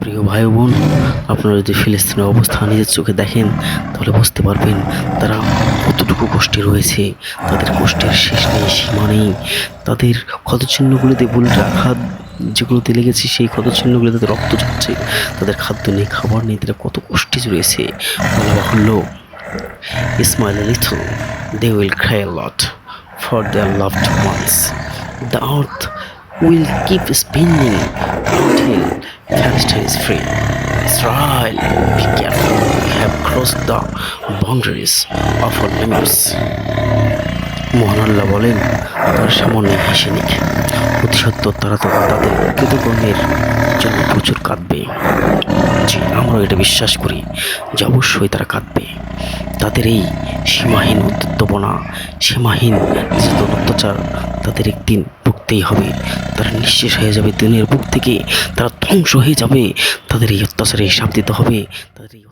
প্রিয় ভাই বোন, আপনারা যদি ফিলিস্তিনের অবস্থা নিজের চোখে দেখেন তাহলে বুঝতে পারবেন তারা কতটুকু কষ্টে রয়েছে। তাদের কষ্টের শেষ নেই, সীমা নেই। তাদের ক্ষতচিহ্নগুলিতে বুলেটের আঘাত যেগুলোতে লেগেছে সেই ক্ষতচিহ্নগুলো, তাদের রক্ত ঝরছে, তাদের খাদ্য নেই, খাবার নেই, তারা কত কষ্টে রয়েছে। বলা বাহুল্য, smile a little, they will cry a lot for their loved ones. The earth will keep spinning until Palestine is free. Israel, be careful, we have crossed the boundaries of our limits. মহান আল্লাহ বলেন, তার সামনে হেসে নিক। অতি সত্বর তারা তো তাদের কৃতকর্মের জন্য প্রচুর কাঁদবে। জি, আমরাও এটা বিশ্বাস করি যে অবশ্যই তারা কাঁদবে। তাদের এই সীমাহীন উদ্যতপনা, সীমাহীন নির্যাতন, অত্যাচার তাদের একদিন ভুগতেই হবে। তারা নিঃশেষ হয়ে যাবে দুনিয়ার বুক থেকে, তারা ধ্বংস হয়ে যাবে। তাদের এই অত্যাচারে হিসাব দিতে হবে। তাদের এই